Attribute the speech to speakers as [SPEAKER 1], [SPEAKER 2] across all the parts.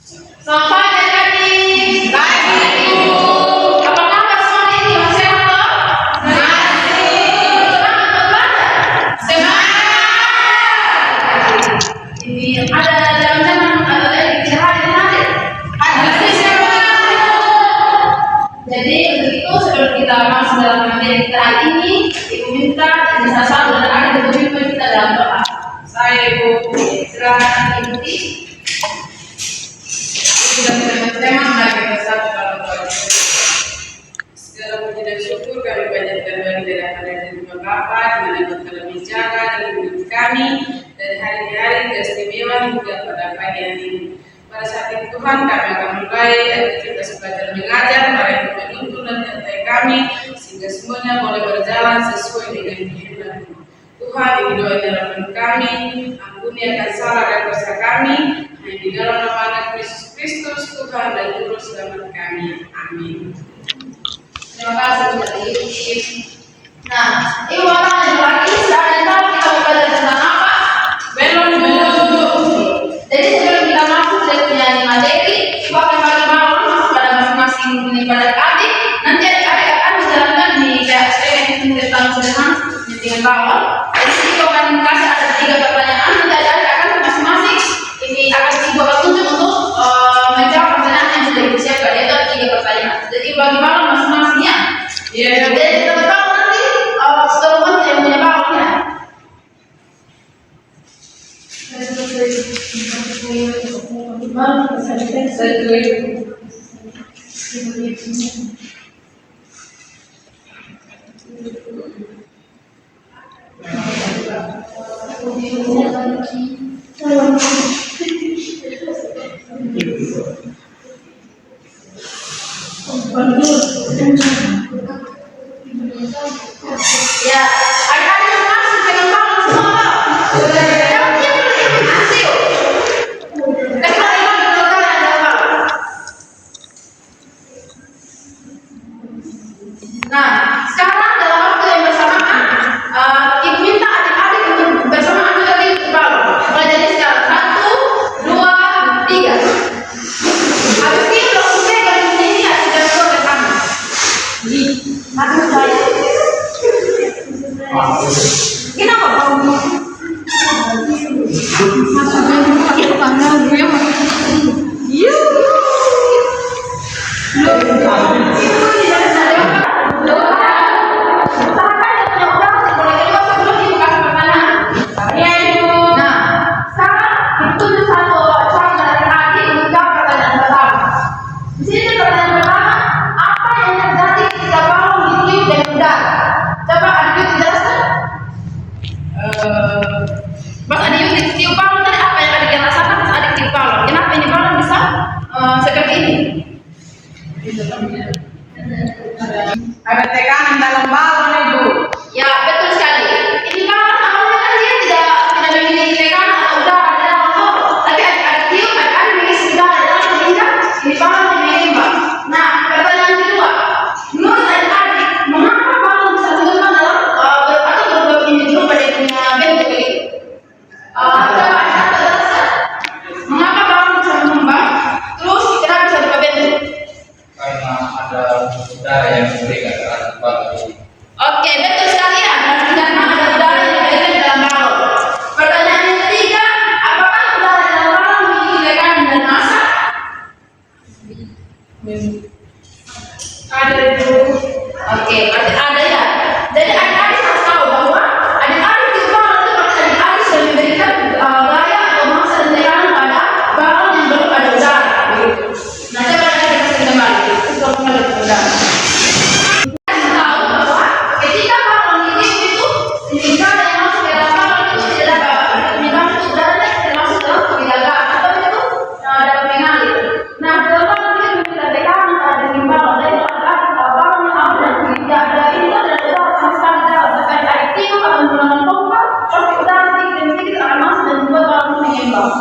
[SPEAKER 1] Selamat pagi adik-adik. Pagi Ibu. Apa kabar semua ini? Masih sehat toh? Masih. Semangat untuk belajar? Semangat. Ini ada jangan-jangan ada tidak hadir? Ada sih. Jadi untuk itu sebelum kita masuk dalam materi kita hari ini, Ibu minta dan salah satu dan ada berbimbing kita dalam doa. Saya Ibu silakan ikuti. Sudah tema lagi bersatu dalam doa. Segala puji dan syukur kami panjatkan bagi dari rumah Bapa di mana Engkau telah bicara dan mendidik kami dari hari ke hari istimewa hingga pada pagi hari ini. Pada saat itu Tuhan kami akan mulai aktivitas belajar mengajar, para yang menuntun dan menyertai kami sehingga semuanya boleh berjalan sesuai dengan kehendak-Mu. Tuhan, ini doa dalam kami, ampuni akan salah dan dosa kami, hanya di dalam nama Anak Yesus Kristus, Tuhan dan Juru Selamat kami. Amin. Terima kasih sudah diikuti. Nah, Ibu Bapak dan lagi sekarang kita belajar tentang apa? Belum. Jadi sebelum kita masuk ke materi, Ibu akan bagi malam masuk pada masing-masing pada adik. Nanti adik-adik akan menjalankan di KSP tentang sederhana dengan bawah. Jadi Ibu akan kasih ada 3 pertanyaan. Nanti adik-adik akan masing-masing ini akan Ibu akan tunjuk untuk menjawab pertanyaan yang sudah Ibu siapkan. Yaitu ada 3 pertanyaan. Jadi bagi malam masing-masing ya. Jadi kita tahu nanti setelah yang punya bawahnya. Ya, adik-adik yang masuk dengan bawah semua. Nah, sekarang dalam waktu yang bersamaan, Ibu minta adik-adik untuk bersamaan juga di bawah. Mulai dari sekarang 1, 2, 3. Habis ini kalau saya dari sini ya sudah keluar ke sana. Aduh saya. Kenapa kamu? Pas ada yang tiup balon tadi apa yang adik rasakan pas adik tiup balon? Kenapa ini balon bisa seperti ini?
[SPEAKER 2] Ada tekanan dalam balon Ibu.
[SPEAKER 1] Ya betul sekali. Ini balon awalnya kan dia tidak memiliki tekanan atau udara di dalam balon, tapi ada tiup, ada mengisi udara di dalam sehingga ini balon menembak. Nah, pertanyaan kedua, menurut adik-adik, mengapa balon bisa mengembang dalam atau berubah menjadi berubah dari punya bentuk begitu? Mengapa balon bisa mengembang? Terus kenapa bisa berubah bentuk?
[SPEAKER 3] Karena ada udara yang memberikan tekanan balon.
[SPEAKER 1] Oke, betul sekali ya. Karena ada udara yang berada di dalam balon. Pertanyaan yang ketiga, apakah udara di dalam balon memiliki tekanan dan massa? Ada itu. Oke, berarti ada ya. Jadi adik-adik harus tahu bahwa adik-adik di balon itu berarti adik-adik sudah memberikan gaya atau massa dan tekanan pada balon yang belum ada udara. Begitu. Nah, coba kita kasih kembali. Itu kembali ke udara. Tahu bahwa ketika balon ini itu udara yang masuk ke dalam balon itu tidak dapat menyebabkan udaranya termasuk dalam penggelagaan atau itu dapat mengalir. Nah, dalam balon ini tidak tekanan pada dinding balon. Jadi kalau balon yang aman dan tidak ada ini adalah udara sama sekali dalam. Tapi ada tiup atau menggunakan pompa, pasti udara sedikit demi sedikit akan masuk dan membuat balon itu mengembang.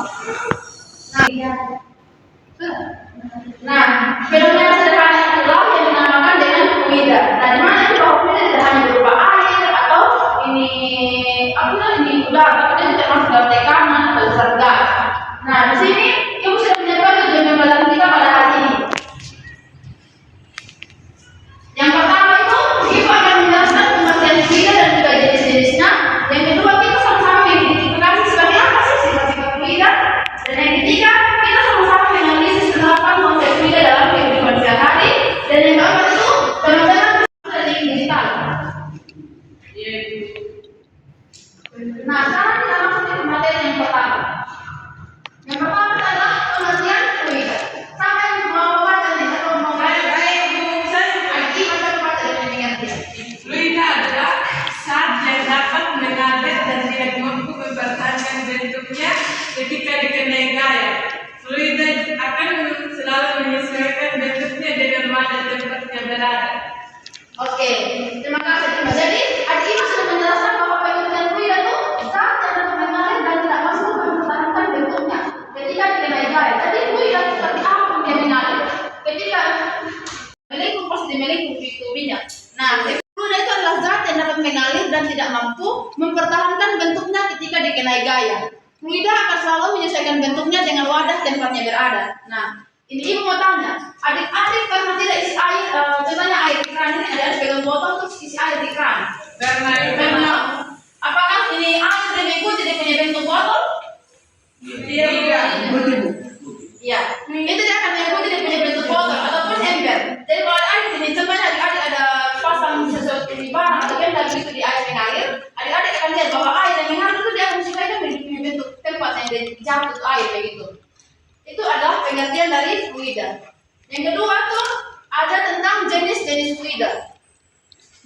[SPEAKER 1] Nah, fenomena sederhana itulah yang dinamakan dengan fluida. Nah, di mana itu bahwa fluida tidak hanya berupa air atau ini udara, tapi juga termasuk dalam tekanan atau zat gas. Nah, di sini ibu sudah menyebutkan dan tempatnya berada.
[SPEAKER 2] Oke, terima kasih. Jadi, adik Ima sudah menjelaskan bahwa pengertian fluida itu zat yang dapat mengalir dan tidak mampu mempertahankan bentuknya ketika dikenai gaya. Jadi, fluida seperti apa yang mengalir? Ketika melingkup pasti melingkupi minyak. Nah, fluida itu adalah zat yang dapat mengalir dan tidak mampu mempertahankan bentuknya ketika dikenai gaya. Fluida akan selalu menyesuaikan bentuknya dengan wadah tempatnya berada. Nah, ini ibu mau tanya, adik-adik pernah tidak isi air, contohnya air di keran ini, adik-adik pegang botol terus isi air di keran. Pernah. Apakah ini air yang mengikuti dia punya bentuk botol?
[SPEAKER 1] Iya.
[SPEAKER 2] Iya. Itu dia akan mengikuti dia punya bentuk botol ataupun ember. Jadi kalau adik ini, contohnya adik-adik ada pasang sesuatu di barang atau benda begitu di air mengalir, adik-adik akan lihat bahwa air yang mengalir itu dia akan menyesuaikan punya bentuk tempat yang dia jatuh air begitu. Itu adalah pengertian dari fluida. Yang kedua tuh ada tentang jenis-jenis fluida.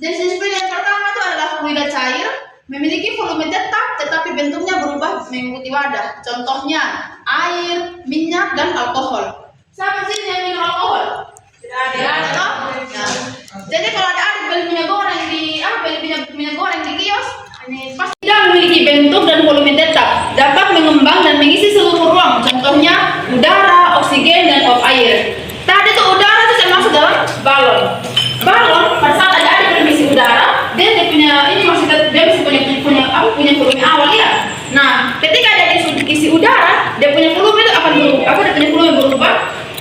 [SPEAKER 2] Jenis-jenis fluida yang pertama itu adalah fluida cair, memiliki volume tetap tetapi bentuknya berubah mengikuti wadah. Contohnya air, minyak, dan alkohol. Siapa sih yang minum alkohol? Tidak ada. Toh? Nah, jadi kalau ada beli minyak goreng beli minyak goreng di kios, ini pasti tidak memiliki bentuk dan volume tetap, dapat mengembang dan mengisi seluruh ruang. Contohnya udara, oksigen, dan uap air. Tadi itu udara itu termasuk dalam balon. Balon pada saat ada berisi udara, dia masih punya volume awal ya. Nah, ketika ada isi udara, dia punya volume itu akan berubah. Dia punya volume berubah.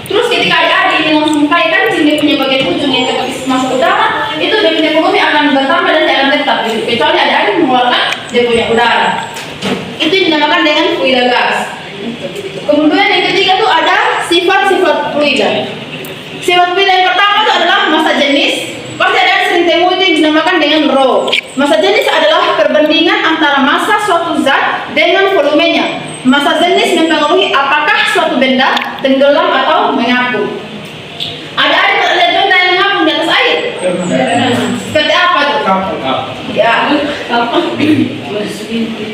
[SPEAKER 2] Terus ketika ada ini langsung kaitkan dia punya bagian ujung yang masuk udara, itu dia punya volume akan bertambah dan tidak akan tetap. Kecuali ada mengeluarkan dia punya udara. Itu dinamakan dengan fluida gas. Kemudian yang ketiga itu ada sifat-sifat fluida. Sifat fluida yang pertama itu adalah massa jenis. Pasti ada sering temu itu yang dinamakan dengan rho. Massa jenis adalah perbandingan antara massa suatu zat dengan volumenya. Massa jenis mempengaruhi apakah suatu benda tenggelam atau mengapung. Ada benda yang mengapung di atas air. Seperti apa tuh? Ya.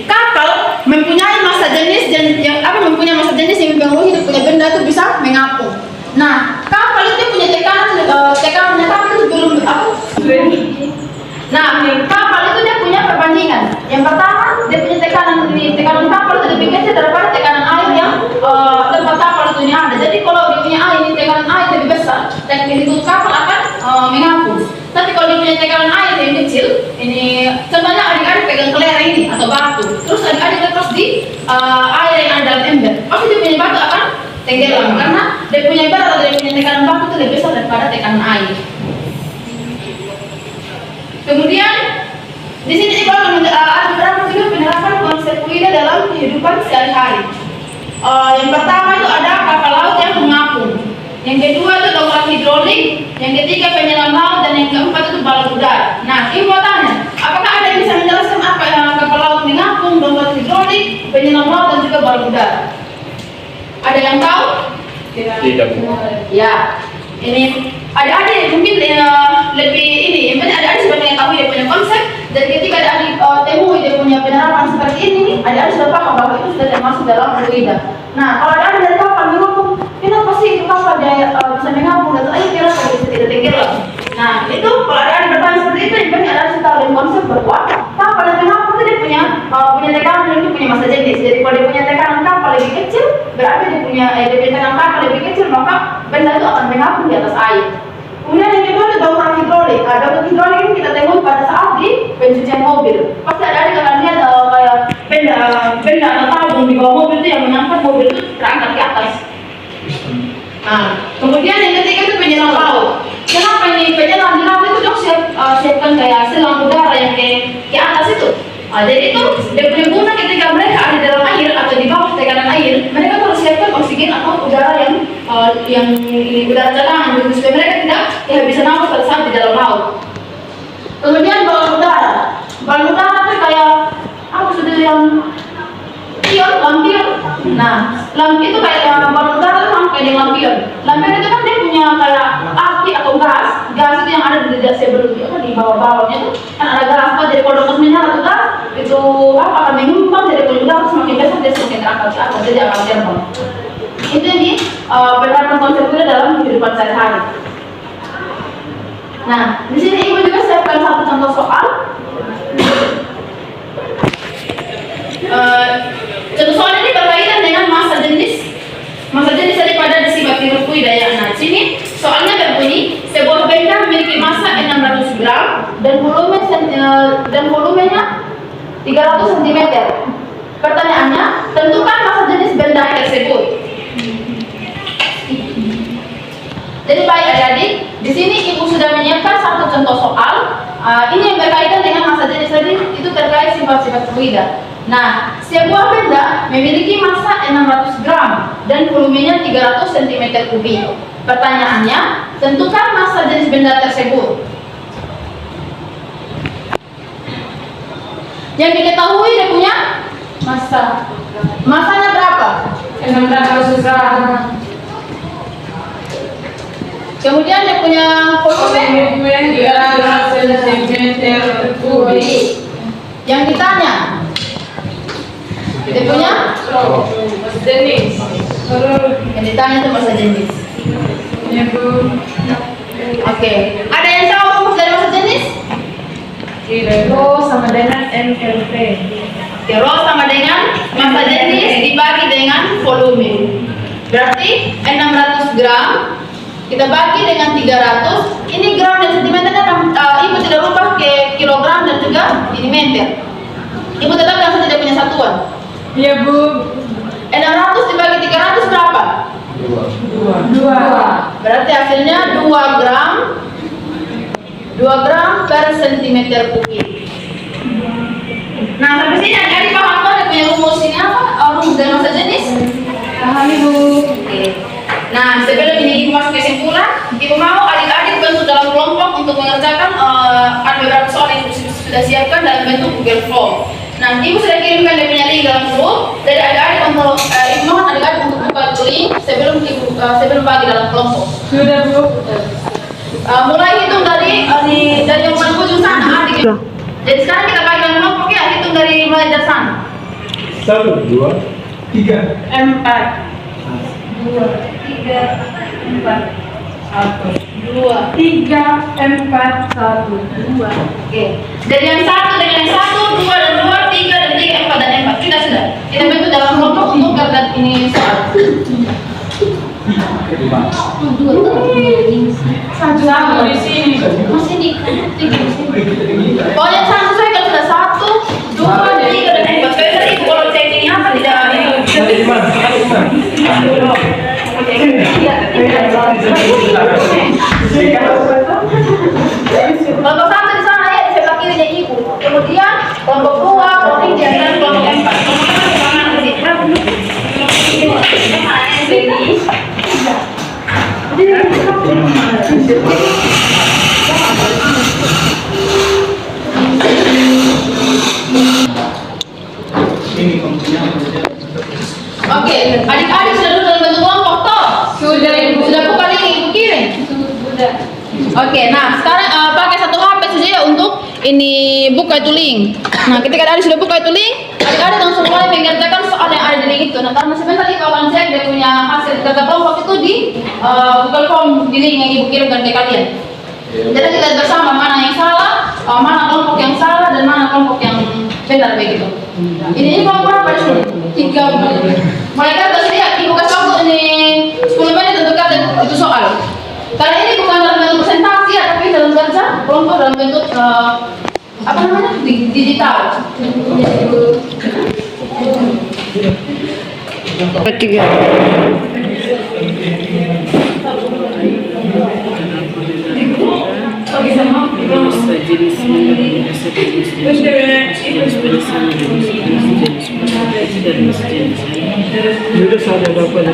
[SPEAKER 2] Kapal mempunyai massa jenis yang mempengaruhi itu punya benda itu bisa mengapung. Nah, kapal itu punya tekanannya itu belum Nah, kapal itu dia punya perbandingan. Yang pertama, dia punya tekanan kapal itu lebih kecil daripada tekanan air yang tempat kapal itu ada. Jadi kalau dia punya air ini tekanan air lebih besar, dan itu kapal akan mengapung. Tapi kalau dia punya tekanan air yang kecil, ini contohnya adik-adik pegang kelereng ini atau batu, terus adik-adik lepas di air yang ada dalam ember, pasti dia punya batu akan tenggelam karena dia punya berat atau dia punya tekanan batu itu lebih besar daripada tekanan air. Kemudian di sini juga ada beberapa juga penerapan konsep fluida dalam kehidupan sehari-hari. Yang pertama itu ada kapal laut yang mengapung. Yang kedua itu dongkrak hidrolik. Yang ketiga penyelam laut dan yang keempat itu balon udara. Nah, ini mau tanya, apakah ada yang bisa menjelaskan apa yang kapal laut mengapung, dongkrak hidrolik, penyelam laut dan juga balon udara? Ada yang tahu?
[SPEAKER 3] Tidak.
[SPEAKER 2] Ya. Ini adik-adik mungkin lebih ini, yang penting adik-adik sudah mengetahui dia punya konsep, dan ketika adik-adik temui dia punya penerapan seperti ini, adik-adik sudah paham bahwa itu sudah termasuk dalam fluida. Nah, kalau adik-adik dari kapal mengapung, kenapa sih kapal dia bisa mengapung dan air kenapa bisa tidak tenggelam? Nah, itu kalau adik-adik bertanya seperti itu, yang penting adik-adik tahu dengan konsep bahwa kapal yang mengapung itu dia punya tekanan dan dia punya massa jenis. Jadi kalau dia punya tekanan kapal lebih kecil, berarti dia punya tekanan kapal lebih kecil, maka benda itu akan mengapung di atas air. Kemudian yang kedua itu dongkrak hidrolik. Dongkrak hidrolik ini kita temui pada saat di pencucian mobil. Pasti ada akan lihat kayak benda atau tabung di bawah mobil itu yang mengangkat mobil itu terangkat ke atas. Nah, kemudian yang ketiga itu penyelam laut. Kenapa ini penyelam di laut itu dong siapkan kayak selang udara yang ke atas itu? Jadi itu dia punya guna ketika mereka ada di dalam air atau di bawah tekanan air, mereka harus siapkan oksigen atau udara yang ini udara cadangan supaya mereka tidak kehabisan nafas pada saat di dalam laut. Kemudian balon udara itu kayak apa sudah yang lampion. Nah, lampion itu kayak balon udara itu sama kayak lampion. Lampion itu kan dia punya kayak api atau gas itu yang ada di bawah balonnya itu kan ada gas. Jadi kalau dokter menyala tuh gas itu akan menyumbang dari balon udara semakin besar dia semakin terangkat ke atas, jadi akan terbang. Itu ini penerapan konsep fluida dalam kehidupan sehari-hari. Nah, di sini Ibu juga siapkan satu contoh soal. Contoh soal ini berkaitan dengan massa jenis daripada disibaktir fluida. Nah, sini soalnya berbunyi sebuah benda memiliki massa 600 gram dan volumenya 300 cm. Pertanyaannya, tentukan massa jenis benda tersebut. Jadi baik adik-adik, di sini Ibu sudah menyiapkan satu contoh soal. Ini yang berkaitan dengan massa jenis tadi, itu terkait sifat-sifat fluida. Nah, sebuah benda memiliki massa 600 gram dan volumenya 300 cm kubik. Pertanyaannya, tentukan massa jenis benda tersebut. Yang diketahui dia punya massa. Massanya berapa?
[SPEAKER 1] 600 gram.
[SPEAKER 2] Kemudian dia punya volume
[SPEAKER 1] 300 cm kubik.
[SPEAKER 2] yang ditanya. Dia punya
[SPEAKER 1] Massa jenis.
[SPEAKER 2] yang ditanya itu massa jenis.
[SPEAKER 1] Ya, Bu.
[SPEAKER 2] Oke. Ada yang tahu rumus dari massa jenis?
[SPEAKER 1] Rho sama dengan MLP.
[SPEAKER 2] Oke, Rho sama dengan massa jenis dibagi dengan volume. Berarti 600 gram kita bagi dengan 300. Ini gram dan sentimeternya Ibu tidak rubah ke kilogram dan juga milimeter. Ibu tetapkan saja dia punya satuan.
[SPEAKER 1] Iya, Bu.
[SPEAKER 2] 600 dibagi 300 berapa?
[SPEAKER 1] 2.
[SPEAKER 2] Berarti hasilnya 2 gram per sentimeter kubik. Nah, sampai sini adik-adik paham kan dia punya rumus ini apa? Rumus dari massa jenis?
[SPEAKER 1] Paham, Ibu.
[SPEAKER 2] Oke. Nah, sebelum ini Ibu masuk kesimpulan, Ibu mau adik-adik bantu dalam kelompok untuk mengerjakan ada beberapa soal yang Ibu sudah siapkan dalam bentuk Google Form. Nah, Ibu sudah kirimkan dia punya link dalam grup. Jadi adik-adik untuk Ibu mohon adik-adik untuk buka link sebelum bagi dalam kelompok.
[SPEAKER 1] Sudah, Bu.
[SPEAKER 2] Mulai hitung dari yang paling ujung sana adik. Jadi sekarang kita bagi dalam kelompok ya, hitung dari mulai dari sana.
[SPEAKER 4] 1, 2, 3.
[SPEAKER 1] 4. 2, 3, 4, 1.
[SPEAKER 2] 2,
[SPEAKER 1] 3, 4, 1, 2.
[SPEAKER 2] Oke. Dari yang satu, 2 dan 2, 3 dan 3, 4 dan 4. Sudah. Kita bentuk dalam kelompok untuk kerja ini soal.
[SPEAKER 1] Satu di sini.
[SPEAKER 2] Masih di 3. Pokoknya satu saya kalau sudah 1, 2, 3 dan 4. Saya tadi kalau cek ini apa tidak ini. Kelompok 1 di sana ya, di sebelah kirinya Ibu. Kemudian kelompok 2, kelompok 3 dan kelompok 4. Oke, adik-adik sudah duduk dalam bentuk kelompok toh?
[SPEAKER 1] Sudah, Ibu.
[SPEAKER 2] Sudah buka link Ibu kirim?
[SPEAKER 1] Sudah.
[SPEAKER 2] Oke, nah sekarang pakai satu HP saja ya untuk ini buka itu link. Nah, ketika adik sudah buka itu link, adik-adik langsung mulai mengerjakan soal yang ada di link itu. Nah, karena sebentar Ibu akan cek dia punya hasil kerja kelompok itu di Google Form di link yang Ibu kirimkan ke kalian. Jadi kita lihat bersama mana yang salah, mana kelompok yang salah dan mana kelompok yang benar begitu. Ini kelompok berapa di sini? 3. Mulai kerja ya, Ibu kasih waktu ini 10 menit untuk kerja itu soal. Karena ini bukan dalam bentuk presentasi ya, tapi dalam kerja kelompok dalam bentuk apa namanya digital. Ketiga.
[SPEAKER 4] Sudah saya dapat.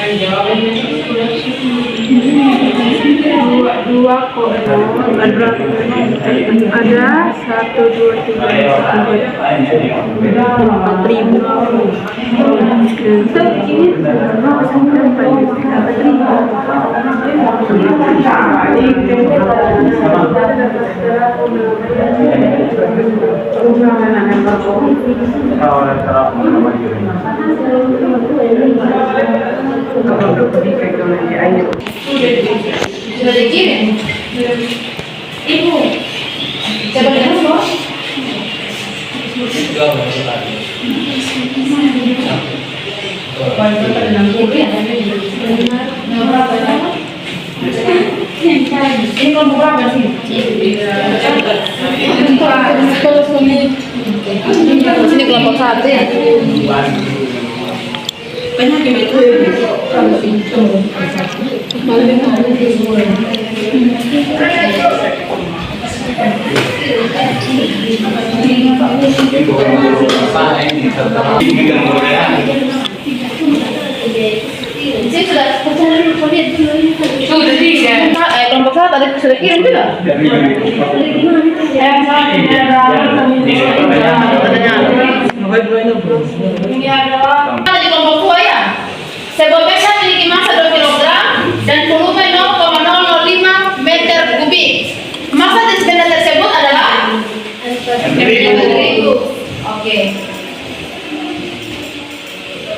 [SPEAKER 1] Yang jawabannya
[SPEAKER 5] dua kok ada 1, 2, 3, 4.000.
[SPEAKER 2] Sudah dikirim? Ibu, coba lihat dulu. Ini kelompok berapa sih? Sini kelompok 1 ya?
[SPEAKER 1] banyak yang itu.
[SPEAKER 2] Saya sudah kelompok 1 tadi sudah kirim juga. Ada di kelompok 2 ya. Sebuah besa memiliki massa 2 kg dan volume 0,005 meter kubik. Massa dari benda tersebut adalah 1.000. Oke.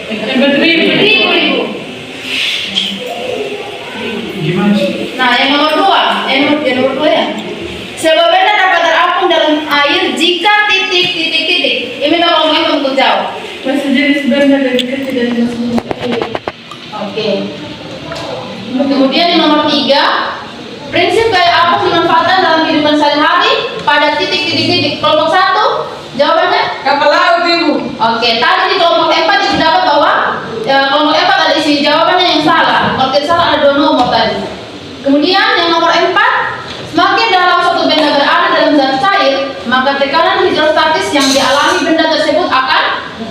[SPEAKER 2] 1.000. Nah, yang nomor 2, yang nomor 2 ya. Sebuah benda dapat terapung dalam air jika titik. Ini ngomongnya untuk jauh.
[SPEAKER 5] Masih jenis benda dari kecil dan masuk.
[SPEAKER 2] Oke. Kemudian yang nomor 3, prinsip gaya apung dimanfaatkan dalam kehidupan sehari-hari pada titik. Kelompok 1, jawabannya
[SPEAKER 1] Kapal laut ibu.
[SPEAKER 2] oke. Tadi di kelompok 4 itu dapat bahwa kelompok 4 ada isi jawabannya yang salah. Kalau tidak salah ada 2 nomor tadi. Kemudian yang nomor 4, semakin dalam suatu benda berada dalam zat cair, maka tekanan hidrostatis yang dialami benda tersebut akan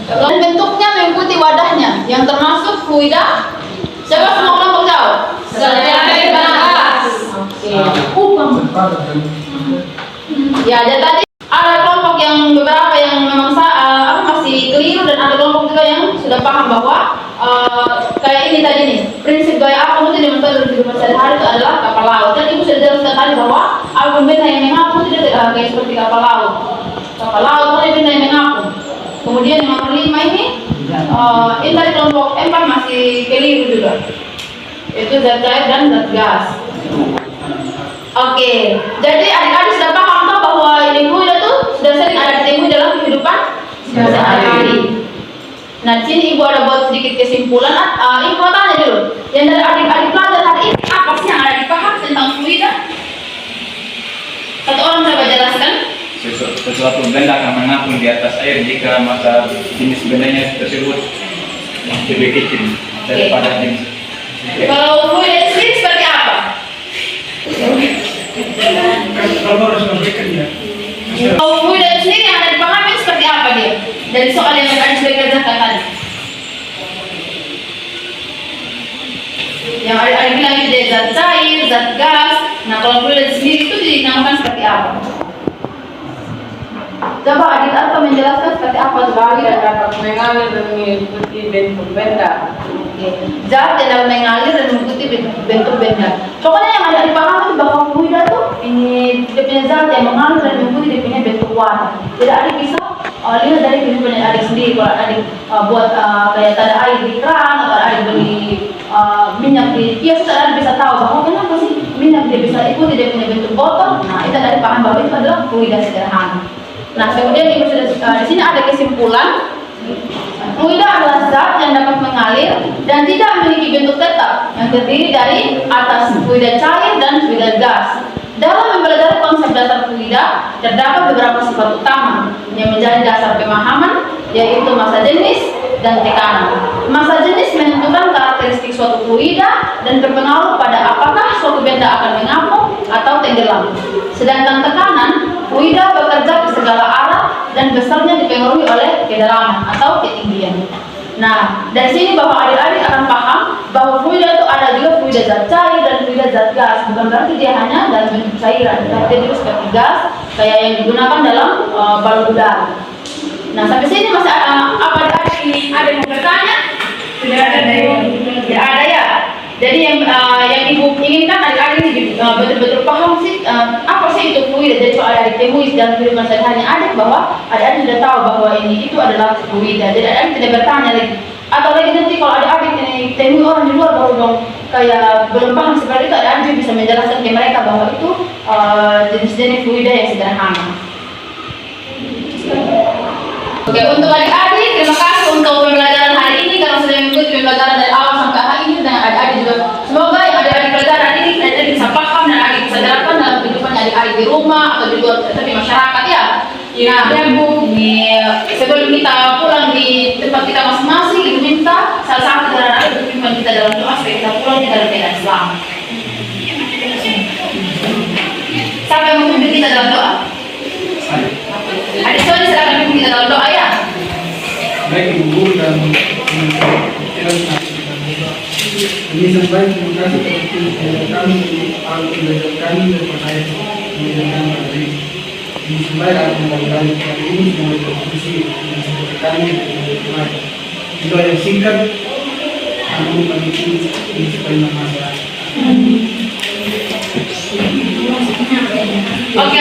[SPEAKER 2] dan bentuknya mengikuti wadahnya yang termasuk fluida. Siapa semua kelompok jauh? Dari atas. Ya, jadi tadi ada kelompok yang beberapa yang memang masih keliru dan ada kelompok juga yang sudah paham bahwa kayak ini tadi nih, prinsip gaya apung itu dimanfaatkan dalam kehidupan sehari-hari itu adalah kapal laut. Dan ibu sudah jelaskan tadi bahwa apung benda yang mengapung tidak kayak seperti kapal laut. Kapal laut itu benda yang mengapung. Kemudian yang nomor 5 ini dari kelompok 4 masih keliru juga. Itu zat cair dan zat gas. Oke, jadi adik-adik sudah paham toh bahwa ini fluida tuh sudah sering ada ditemui dalam kehidupan sehari-hari. Nah, sini ibu ada buat sedikit kesimpulan. Ibu tanya dulu, yang dari adik-adik pelajar hari ini apa sih yang ada dipaham tentang fluida? Satu orang coba jelaskan.
[SPEAKER 3] Sesuatu benda akan mengapung di atas air jika massa jenis bendanya tersebut lebih kecil daripada jenis.
[SPEAKER 2] Kalau fluida sendiri seperti apa?
[SPEAKER 4] Kalau harus memberikan ya.
[SPEAKER 2] Kalau fluida sendiri yang ada dipahami seperti apa dia? Dari soal yang ada sudah kerjakan tadi. Yang ada bilang itu dari zat cair, zat gas. Nah, kalau fluida sendiri itu dinamakan seperti apa? Coba adik atau menjelaskan seperti apa
[SPEAKER 1] Fluida dapat mengalir dan mengikuti bentuk benda.
[SPEAKER 2] zat yang dapat mengalir dan mengikuti bentuk benda. Pokoknya yang ada dipahami itu bahwa fluida tuh ini dia punya zat yang mengalir dan mengikuti dia punya bentuk warna. Jadi adik bisa lihat dari kehidupan adik sendiri. Kalau adik buat kayak ada air di keran atau adik beli minyak di kios, adik bisa tahu bahwa kenapa sih minyak dia bisa ikuti dia punya bentuk botol. Nah, itu adik paham bahwa itu adalah fluida sederhana. Nah, kemudian ibu sudah di sini ada kesimpulan. Fluida adalah zat yang dapat mengalir dan tidak memiliki bentuk tetap yang terdiri dari atas fluida cair dan fluida gas. Dalam mempelajari konsep dasar fluida, terdapat beberapa sifat utama yang menjadi dasar pemahaman, yaitu massa jenis dan tekanan. Massa jenis menentukan karakteristik suatu fluida dan berpengaruh pada apakah suatu benda akan mengapung atau tenggelam. Sedangkan tekanan, fluida bekerja ke segala arah dan besarnya dipengaruhi oleh kedalaman atau ketinggian. Nah, dari sini bahwa adik-adik akan paham bahwa fluida itu ada juga fluida zat cair dan fluida zat gas. Bukan berarti dia hanya dalam bentuk cairan, tapi dia juga seperti gas kayak yang digunakan dalam balon udara. Nah, sampai sini masih apa ada yang mau bertanya?
[SPEAKER 5] Tidak ada yang
[SPEAKER 2] Tidak ada ya. Jadi yang ibu inginkan adik-adik ini betul-betul paham sih apa sih itu fluida. Jadi kalau adik temui dalam kehidupan sehari-hari adik bahwa adik-adik sudah tahu bahwa ini itu adalah fluida. Jadi adik tidak bertanya lagi. Atau lagi nanti kalau adik-adik ini temui orang di luar baru dong kayak belum paham seperti itu, adik-adik bisa menjelaskan ke mereka bahwa itu jenis-jenis fluida yang sederhana. Oke, untuk adik-adik terima kasih untuk pembelajaran hari ini karena sudah mengikuti pembelajaran dari awal sampai akhir ini dengan adik-adik juga. Semoga yang adik-adik pelajaran ini adik-adik bisa paham dan adik bisa terapkan dalam kehidupan adik-adik di rumah atau juga di masyarakat ya. Nah, ya Bu, sebelum kita pulang di tempat kita masing-masing, Ibu minta salah satu dari adik berpimpin kita dalam doa supaya kita pulang di dalam keadaan selamat. Siapa yang memimpin kita dalam doa? Adik Sony silakan memimpin kita dalam doa ya.
[SPEAKER 4] Baik Ibu dan ini sampai terima kasih kepada kami para pembelajar kami dan percaya mengajarkan dari ini sampai akan mengembalikan ini semua berfungsi kami doa yang singkat kami bagi ini supaya masalah.
[SPEAKER 2] Oke,